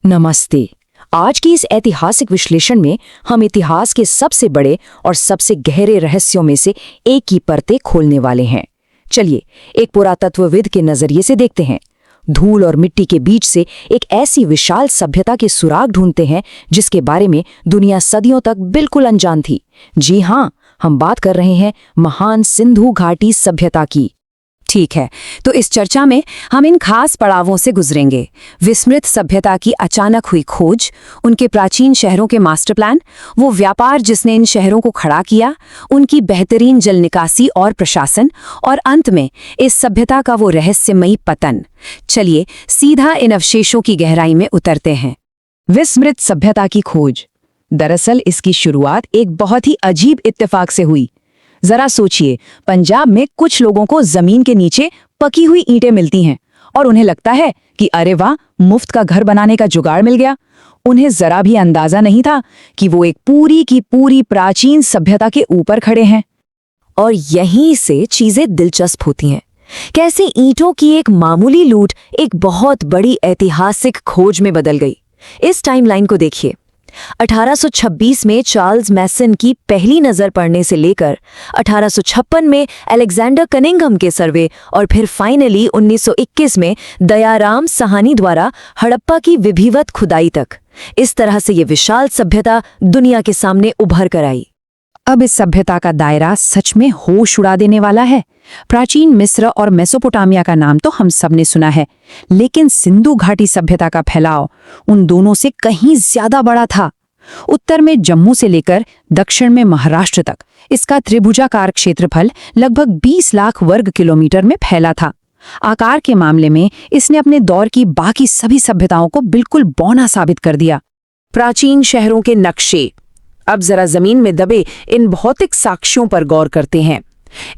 नमस्ते। आज की इस ऐतिहासिक विश्लेषण में हम इतिहास के सबसे बड़े और सबसे गहरे रहस्यों में से एक की परतें खोलने वाले हैं। चलिए एक पुरातत्वविद के नजरिए से देखते हैं। धूल और मिट्टी के बीच से एक ऐसी विशाल सभ्यता के सुराग ढूंढते हैं जिसके बारे में दुनिया सदियों तक बिल्कुल अनजान थी। जी हाँ, हम बात कर रहे हैं महान सिंधु घाटी सभ्यता की। ठीक है, तो इस चर्चा में हम इन खास पड़ावों से गुजरेंगे। विस्मृत सभ्यता की अचानक हुई खोज, उनके प्राचीन शहरों के मास्टर प्लान, वो व्यापार जिसने इन शहरों को खड़ा किया, उनकी बेहतरीन जल निकासी और प्रशासन, और अंत में इस सभ्यता का वो रहस्यमयी पतन। चलिए सीधा इन अवशेषों की गहराई में उतरते हैं। विस्मृत सभ्यता की खोज। दरअसल इसकी शुरुआत एक बहुत ही अजीब इत्तेफाक से हुई। जरा सोचिए, पंजाब में कुछ लोगों को जमीन के नीचे पकी हुई ईंटें मिलती हैं और उन्हें लगता है कि अरे वाह, मुफ्त का घर बनाने का जुगाड़ मिल गया। उन्हें जरा भी अंदाजा नहीं था कि वो एक पूरी की पूरी प्राचीन सभ्यता के ऊपर खड़े हैं। और यहीं से चीजें दिलचस्प होती हैं। कैसे ईंटों की एक मामूली लूट एक बहुत बड़ी ऐतिहासिक खोज में बदल गई। इस टाइमलाइन को देखिए। 1826 में चार्ल्स मैसन की पहली नजर पड़ने से लेकर 1856 में अलेक्जेंडर कनिंघम के सर्वे और फिर फाइनली 1921 में दयाराम साहनी द्वारा हड़प्पा की विधिवत खुदाई तक, इस तरह से ये विशाल सभ्यता दुनिया के सामने उभर कर आई। अब इस सभ्यता का दायरा सच में होश उड़ा देने वाला है। प्राचीन मिस्र और मेसोपोटामिया का नाम तो हम सबने सुना है, लेकिन सिंधु घाटी सभ्यता का फैलाव उन दोनों से कहीं ज्यादा बड़ा था। उत्तर में जम्मू से लेकर दक्षिण में महाराष्ट्र तक इसका त्रिभुजाकार क्षेत्रफल लगभग 20 लाख वर्ग किलोमीटर में फैला था। आकार के मामले में इसने अपने दौर की बाकी सभी सभ्यताओं को बिल्कुल बौना साबित कर दिया। प्राचीन शहरों के नक्शे। अब जरा जमीन में दबे इन भौतिक साक्ष्यों पर गौर करते हैं।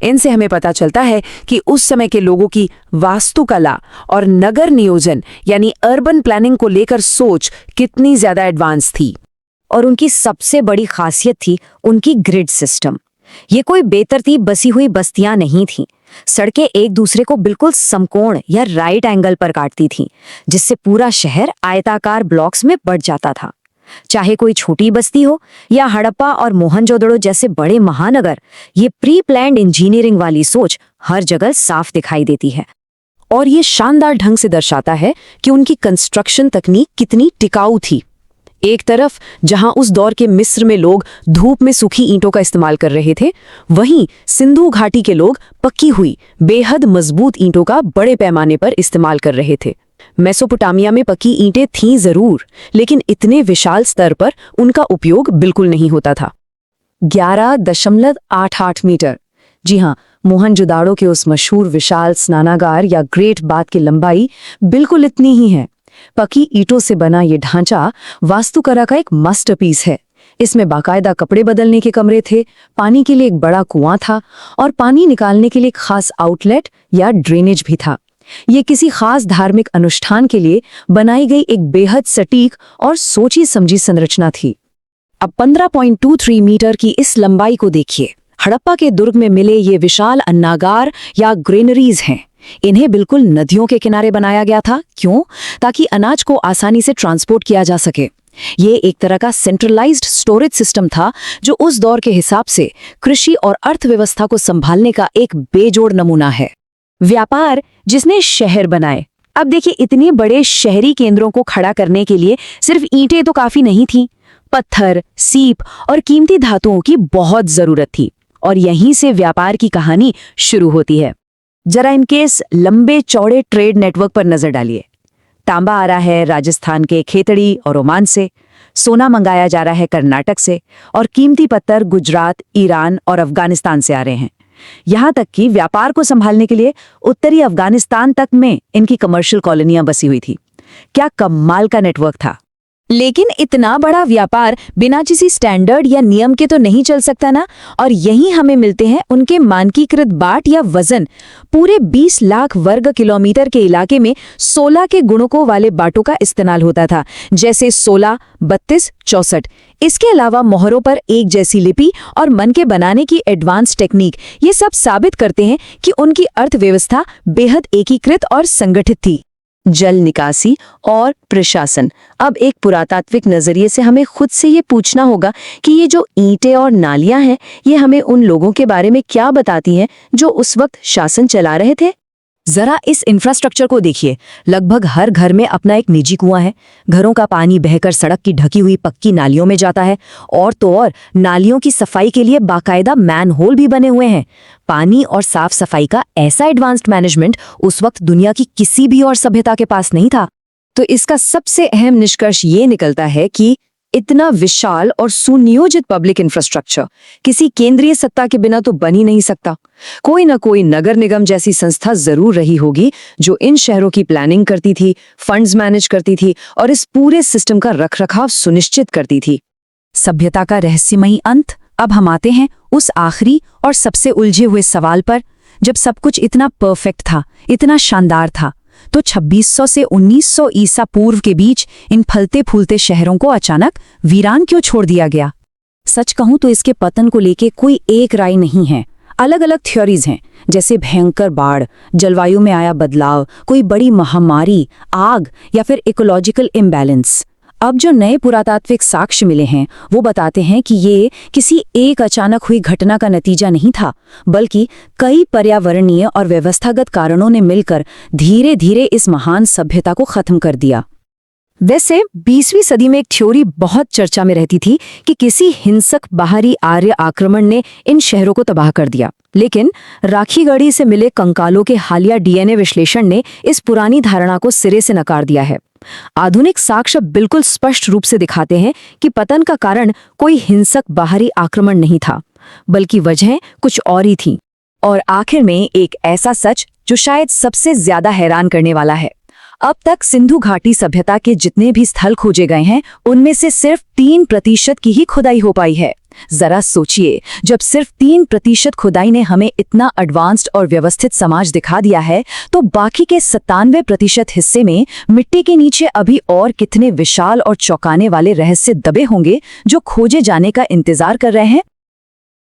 इनसे हमें पता चलता है कि उस समय के लोगों की वास्तुकला और नगर नियोजन यानी अर्बन प्लानिंग को लेकर सोच कितनी ज्यादा एडवांस थी। और उनकी सबसे बड़ी खासियत थी उनकी ग्रिड सिस्टम। ये कोई बेतरतीब बसी हुई बस्तियां नहीं थीं। सड़कें एक दूसरे को बिल्कुल समकोण या राइट एंगल पर काटती थीं, जिससे पूरा शहर आयताकार ब्लॉक्स में बढ़ जाता था। चाहे कोई छोटी बस्ती हो या हड़प्पा और मोहनजोदड़ो जैसे बड़े महानगर, ये प्री प्लान्ड इंजीनियरिंग वाली सोच हर जगह साफ दिखाई देती है। और ये शानदार ढंग से दर्शाता है कि उनकी कंस्ट्रक्शन तकनीक कितनी टिकाऊ थी। एक तरफ जहां उस दौर के मिस्र में लोग धूप में सूखी ईंटों का इस्तेमाल कर रहे थे, वहीं सिंधु घाटी के लोग पक्की हुई बेहद मजबूत ईंटों का बड़े पैमाने पर इस्तेमाल कर रहे थे। मेसोपोटामिया में पकी ईंटें थीं जरूर, लेकिन इतने विशाल स्तर पर उनका उपयोग बिल्कुल नहीं होता था। 11.88 मीटर। जी हाँ, मोहनजोदाड़ो के उस मशहूर विशाल स्नानागार या ग्रेट बाथ की लंबाई बिल्कुल इतनी ही है। पकी ईंटों से बना ये ढांचा वास्तुकला का एक मास्टरपीस है। इसमें बाकायदा कपड़े बदलने के कमरे थे, पानी के लिए एक बड़ा कुआं था और पानी निकालने के लिए एक खास आउटलेट या ड्रेनेज भी था। ये किसी खास धार्मिक अनुष्ठान के लिए बनाई गई एक बेहद सटीक और सोची समझी संरचना थी। अब 15.23 मीटर की इस लंबाई को देखिए। हड़प्पा के दुर्ग में मिले ये विशाल अन्नागार या ग्रेनरीज हैं। इन्हें बिल्कुल नदियों के किनारे बनाया गया था। क्यों? ताकि अनाज को आसानी से ट्रांसपोर्ट किया जा सके। ये एक तरह का सेंट्रलाइज्ड स्टोरेज सिस्टम था, जो उस दौर के हिसाब से कृषि और अर्थव्यवस्था को संभालने का एक बेजोड़ नमूना है। व्यापार जिसने शहर बनाए। अब देखिए, इतने बड़े शहरी केंद्रों को खड़ा करने के लिए सिर्फ ईंटें तो काफी नहीं थीं। पत्थर, सीप और कीमती धातुओं की बहुत जरूरत थी। और यहीं से व्यापार की कहानी शुरू होती है। जरा इनके इस लंबे चौड़े ट्रेड नेटवर्क पर नजर डालिए। तांबा आ रहा है राजस्थान के खेतड़ी और ओमान से, सोना मंगाया जा रहा है कर्नाटक से, और कीमती पत्थर गुजरात, ईरान और अफगानिस्तान से आ रहे हैं। यहाँ तक कि व्यापार को संभालने के लिए उत्तरी अफगानिस्तान तक में इनकी कमर्शियल कॉलोनियां बसी हुई थी। क्या कमाल का नेटवर्क था। लेकिन इतना बड़ा व्यापार बिना किसी स्टैंडर्ड या नियम के तो नहीं चल सकता ना। और यहीं हमें मिलते हैं उनके मानकीकृत बाट या वजन। पूरे 20 लाख वर्ग किलोमीटर के इलाके में 16 के गुणकों वाले बाटों का इस्तेमाल होता था, जैसे 16, 32, 64। इसके अलावा मोहरों पर एक जैसी लिपि और मन के बनाने की एडवांस टेक्निक, ये सब साबित करते हैं कि उनकी अर्थव्यवस्था बेहद एकीकृत और संगठित थी। जल निकासी और प्रशासन। अब एक पुरातात्विक नजरिए से हमें खुद से ये पूछना होगा कि ये जो ईंटें और नालियां हैं, ये हमें उन लोगों के बारे में क्या बताती हैं जो उस वक्त शासन चला रहे थे। जरा इस इंफ्रास्ट्रक्चर को देखिए। लगभग हर घर में अपना एक निजी कुआं है। घरों का पानी बहकर सड़क की ढकी हुई पक्की नालियों में जाता है, और तो और नालियों की सफाई के लिए बाकायदा मैनहोल भी बने हुए हैं। पानी और साफ सफाई का ऐसा एडवांस्ड मैनेजमेंट उस वक्त दुनिया की किसी भी और सभ्यता के पास नहीं था। तो इसका सबसे अहम निष्कर्ष ये निकलता है कि इतना विशाल और सुनियोजित पब्लिक इंफ्रास्ट्रक्चर किसी केंद्रीय सत्ता के बिना तो बन ही नहीं सकता। कोई ना कोई नगर निगम जैसी संस्था जरूर रही होगी जो इन शहरों की प्लानिंग करती थी, फंड्स मैनेज करती थी और इस पूरे सिस्टम का रखरखाव सुनिश्चित करती थी। सभ्यता का रहस्यमयी अंत। अब हम आते हैं उस आखिरी और सबसे उलझे हुए सवाल पर। जब सब कुछ इतना परफेक्ट था, इतना शानदार था, तो 2600 से 1900 ईसा पूर्व के बीच इन फलते फूलते शहरों को अचानक वीरान क्यों छोड़ दिया गया? सच कहूं तो इसके पतन को लेके कोई एक राय नहीं है। अलग अलग थ्योरीज हैं, जैसे भयंकर बाढ़, जलवायु में आया बदलाव, कोई बड़ी महामारी, आग या फिर इकोलॉजिकल इम्बैलेंस। अब जो नए पुरातात्विक साक्ष्य मिले हैं वो बताते हैं कि ये किसी एक अचानक हुई घटना का नतीजा नहीं था, बल्कि कई पर्यावरणीय और व्यवस्थागत कारणों ने मिलकर धीरे धीरे इस महान सभ्यता को खत्म कर दिया। वैसे 20वीं सदी में एक थ्योरी बहुत चर्चा में रहती थी कि किसी हिंसक बाहरी आर्य आक्रमण ने इन शहरों को तबाह कर दिया, लेकिन राखीगढ़ी से मिले कंकालों के हालिया डीएनए विश्लेषण ने इस पुरानी धारणा को सिरे से नकार दिया है। आधुनिक साक्ष्य बिल्कुल स्पष्ट रूप से दिखाते हैं कि पतन का कारण कोई हिंसक बाहरी आक्रमण नहीं था, बल्कि वजह कुछ और ही थी। और आखिर में एक ऐसा सच जो शायद सबसे ज्यादा हैरान करने वाला है। अब तक सिंधु घाटी सभ्यता के जितने भी स्थल खोजे गए हैं, उनमें से सिर्फ 3% की ही खुदाई हो पाई है। जरा सोचिए, जब सिर्फ 3% खुदाई ने हमें इतना एडवांस्ड और व्यवस्थित समाज दिखा दिया है, तो बाकी के 97% हिस्से में मिट्टी के नीचे अभी और कितने विशाल और चौंकाने वाले रहस्य दबे होंगे जो खोजे जाने का इंतजार कर रहे हैं।